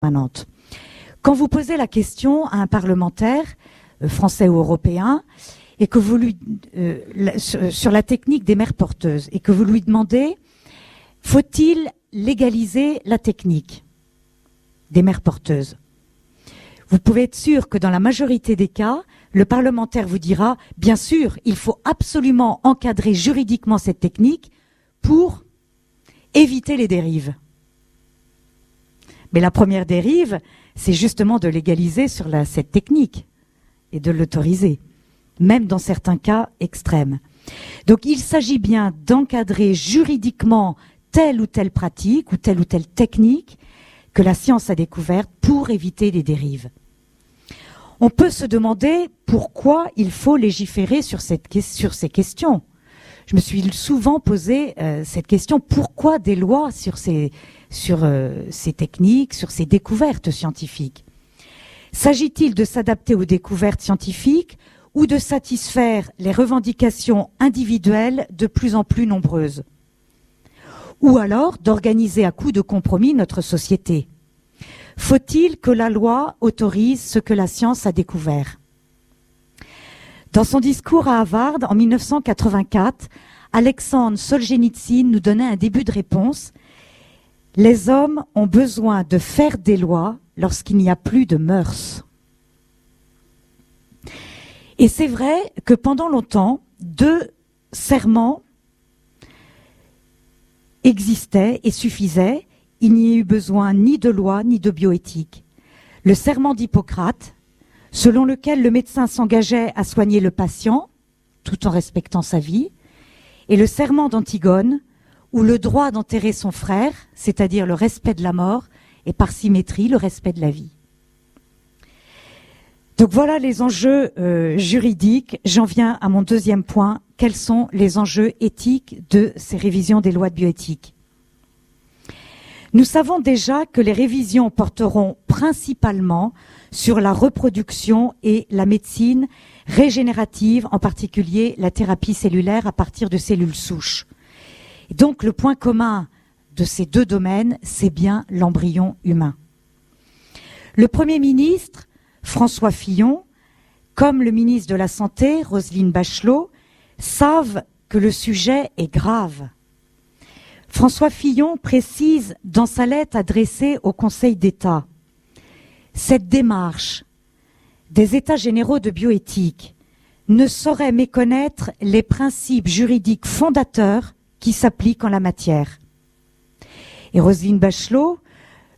permanente. Quand vous posez la question à un parlementaire, français ou européen, et que vous lui, sur la technique des mères porteuses, et que vous lui demandez, faut-il légaliser la technique des mères porteuses? Vous pouvez être sûr que dans la majorité des cas, le parlementaire vous dira, bien sûr, il faut absolument encadrer juridiquement cette technique pour éviter les dérives. Mais la première dérive, c'est justement de légaliser sur cette technique et de l'autoriser, même dans certains cas extrêmes. Donc il s'agit bien d'encadrer juridiquement telle ou telle pratique ou telle technique que la science a découverte pour éviter les dérives. On peut se demander pourquoi il faut légiférer sur ces questions. Je me suis souvent posé cette question, pourquoi des lois sur ces techniques, sur ces découvertes scientifiques? S'agit-il de s'adapter aux découvertes scientifiques ou de satisfaire les revendications individuelles de plus en plus nombreuses? Ou alors d'organiser à coup de compromis notre société? Faut-il que la loi autorise ce que la science a découvert? Dans son discours à Harvard en 1984, Alexandre Solzhenitsyn nous donnait un début de réponse. Les hommes ont besoin de faire des lois lorsqu'il n'y a plus de mœurs. Et c'est vrai que pendant longtemps, deux serments existaient et suffisaient. Il n'y a eu besoin ni de loi ni de bioéthique. Le serment d'Hippocrate, selon lequel le médecin s'engageait à soigner le patient, tout en respectant sa vie, et le serment d'Antigone, où le droit d'enterrer son frère, c'est-à-dire le respect de la mort, et par symétrie, le respect de la vie. Donc voilà les enjeux juridiques. J'en viens à mon deuxième point. Quels sont les enjeux éthiques de ces révisions des lois de bioéthique? Nous savons déjà que les révisions porteront principalement sur la reproduction et la médecine régénérative, en particulier la thérapie cellulaire à partir de cellules souches. Et donc le point commun de ces deux domaines, c'est bien l'embryon humain. Le Premier ministre, François Fillon, comme le ministre de la Santé, Roselyne Bachelot, savent que le sujet est grave. François Fillon précise dans sa lettre adressée au Conseil d'État: cette démarche des États généraux de bioéthique ne saurait méconnaître les principes juridiques fondateurs qui s'appliquent en la matière. Et Roselyne Bachelot,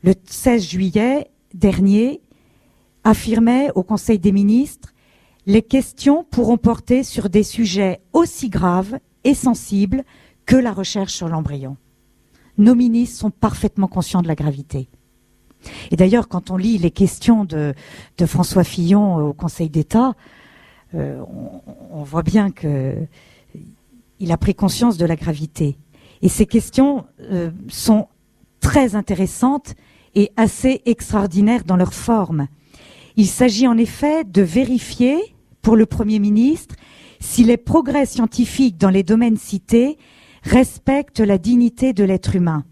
le 16 juillet dernier, affirmait au Conseil des ministres: les questions pourront porter sur des sujets aussi graves et sensibles que la recherche sur l'embryon. Nos ministres sont parfaitement conscients de la gravité. Et d'ailleurs, quand on lit les questions de François Fillon au Conseil d'État, on voit bien qu'il a pris conscience de la gravité. Et ces questions sont très intéressantes et assez extraordinaires dans leur forme. Il s'agit en effet de vérifier, pour le Premier ministre, si les progrès scientifiques dans les domaines cités respectent la dignité de l'être humain.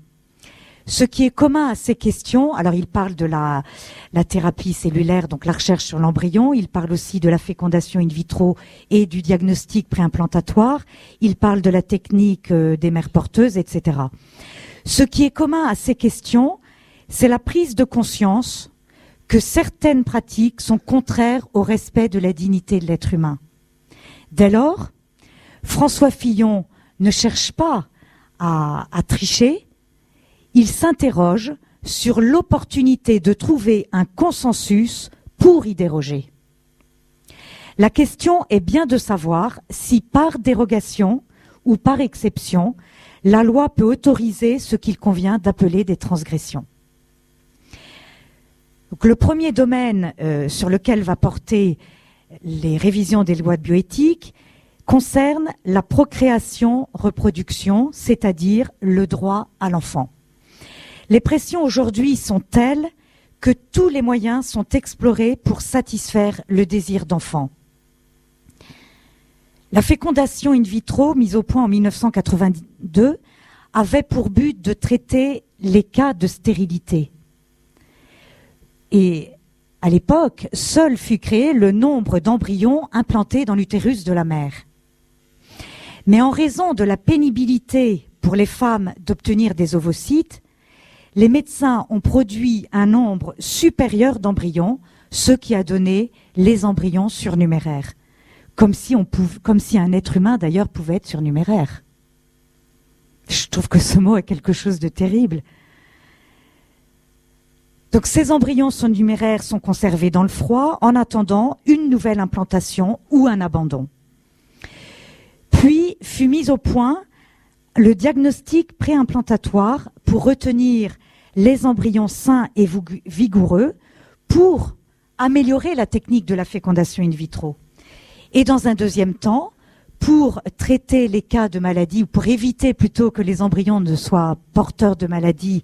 Ce qui est commun à ces questions, alors il parle de la thérapie cellulaire, donc la recherche sur l'embryon, il parle aussi de la fécondation in vitro et du diagnostic préimplantatoire, il parle de la technique des mères porteuses, etc. Ce qui est commun à ces questions, c'est la prise de conscience que certaines pratiques sont contraires au respect de la dignité de l'être humain. Dès lors, François Fillon ne cherche pas à tricher, il s'interroge sur l'opportunité de trouver un consensus pour y déroger. La question est bien de savoir si par dérogation ou par exception, la loi peut autoriser ce qu'il convient d'appeler des transgressions. Donc, le premier domaine sur lequel va porter les révisions des lois de bioéthique concerne la procréation-reproduction, c'est-à-dire le droit à l'enfant. Les pressions aujourd'hui sont telles que tous les moyens sont explorés pour satisfaire le désir d'enfant. La fécondation in vitro, mise au point en 1982, avait pour but de traiter les cas de stérilité. Et à l'époque, seul fut créé le nombre d'embryons implantés dans l'utérus de la mère. Mais en raison de la pénibilité pour les femmes d'obtenir des ovocytes, les médecins ont produit un nombre supérieur d'embryons, ce qui a donné les embryons surnuméraires. Comme si un être humain d'ailleurs pouvait être surnuméraire. Je trouve que ce mot est quelque chose de terrible. Donc ces embryons surnuméraires sont conservés dans le froid en attendant une nouvelle implantation ou un abandon. Puis fut mis au point le diagnostic préimplantatoire pour retenir les embryons sains et vigoureux pour améliorer la technique de la fécondation in vitro. Et dans un deuxième temps, pour traiter les cas de maladies, ou pour éviter plutôt que les embryons ne soient porteurs de maladies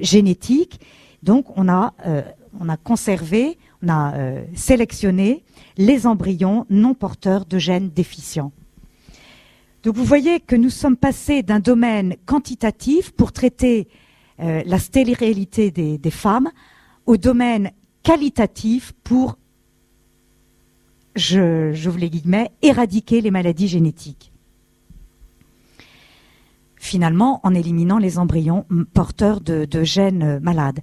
génétiques, donc on a sélectionné les embryons non porteurs de gènes déficients. Donc vous voyez que nous sommes passés d'un domaine quantitatif pour traiter la stérilité des femmes au domaine qualitatif pour, j'ouvre les guillemets, éradiquer les maladies génétiques. Finalement, en éliminant les embryons porteurs de gènes malades.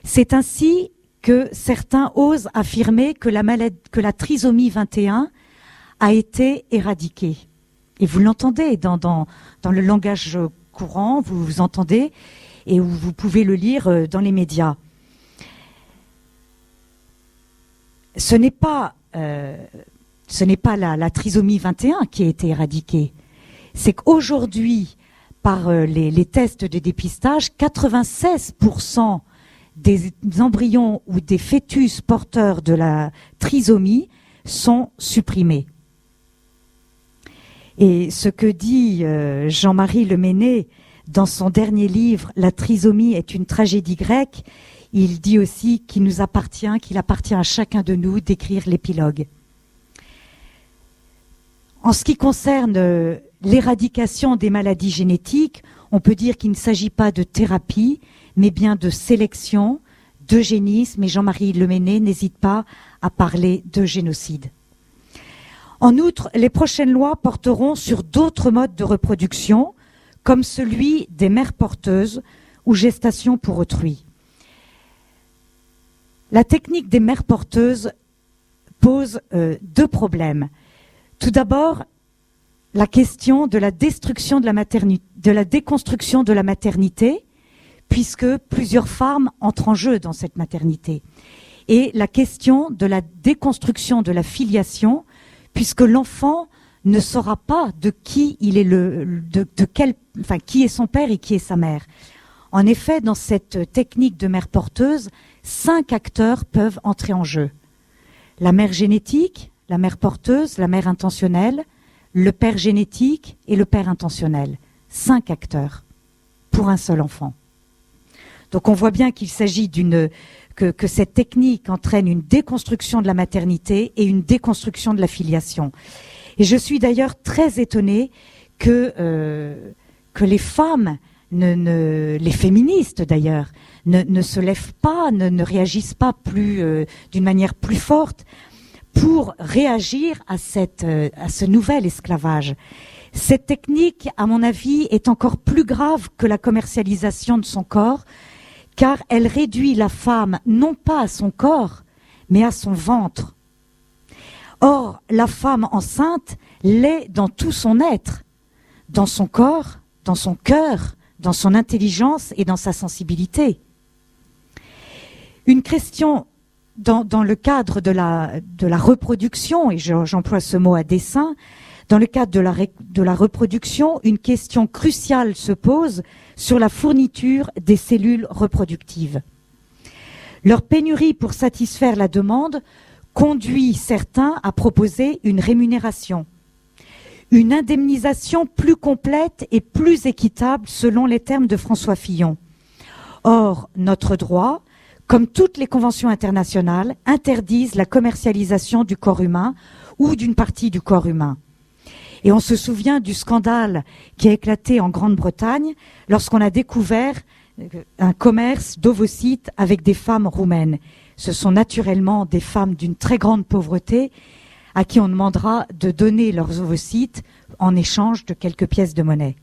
C'est ainsi que certains osent affirmer que la trisomie 21 a été éradiquée. Et vous l'entendez dans le langage courant, vous entendez, et vous pouvez le lire dans les médias. Ce n'est pas la trisomie 21 qui a été éradiquée. C'est qu'aujourd'hui, par les tests de dépistage, 96% des embryons ou des fœtus porteurs de la trisomie sont supprimés. Et ce que dit Jean-Marie Leméné dans son dernier livre « La trisomie est une tragédie grecque », il dit aussi qu'il appartient à chacun de nous d'écrire l'épilogue. En ce qui concerne l'éradication des maladies génétiques, on peut dire qu'il ne s'agit pas de thérapie, mais bien de sélection, d'eugénisme, et Jean-Marie Leméné n'hésite pas à parler de génocide. En outre, les prochaines lois porteront sur d'autres modes de reproduction, comme celui des mères porteuses ou gestation pour autrui. La technique des mères porteuses pose deux problèmes. Tout d'abord, la question de la destruction de la maternité, de la déconstruction de la maternité, puisque plusieurs femmes entrent en jeu dans cette maternité. Et la question de la déconstruction de la filiation, puisque l'enfant ne saura pas de qui il est qui est son père et qui est sa mère. En effet, dans cette technique de mère porteuse, 5 acteurs peuvent entrer en jeu. La mère génétique, la mère porteuse, la mère intentionnelle, le père génétique et le père intentionnel. 5 acteurs pour un seul enfant. Donc on voit bien qu'il s'agit que cette technique entraîne une déconstruction de la maternité et une déconstruction de la filiation. Et je suis d'ailleurs très étonnée que les femmes, les féministes d'ailleurs, ne se lèvent pas, ne réagissent pas d'une manière plus forte pour réagir à ce nouvel esclavage. Cette technique, à mon avis, est encore plus grave que la commercialisation de son corps, car elle réduit la femme non pas à son corps, mais à son ventre. Or, la femme enceinte l'est dans tout son être, dans son corps, dans son cœur, dans son intelligence et dans sa sensibilité. Une question dans le cadre de la reproduction, et j'emploie ce mot à dessein, dans le cadre de la reproduction, une question cruciale se pose sur la fourniture des cellules reproductives. Leur pénurie pour satisfaire la demande conduit certains à proposer une rémunération, une indemnisation plus complète et plus équitable selon les termes de François Fillon. Or, notre droit, comme toutes les conventions internationales, interdisent la commercialisation du corps humain ou d'une partie du corps humain. Et on se souvient du scandale qui a éclaté en Grande-Bretagne lorsqu'on a découvert un commerce d'ovocytes avec des femmes roumaines. Ce sont naturellement des femmes d'une très grande pauvreté à qui on demandera de donner leurs ovocytes en échange de quelques pièces de monnaie.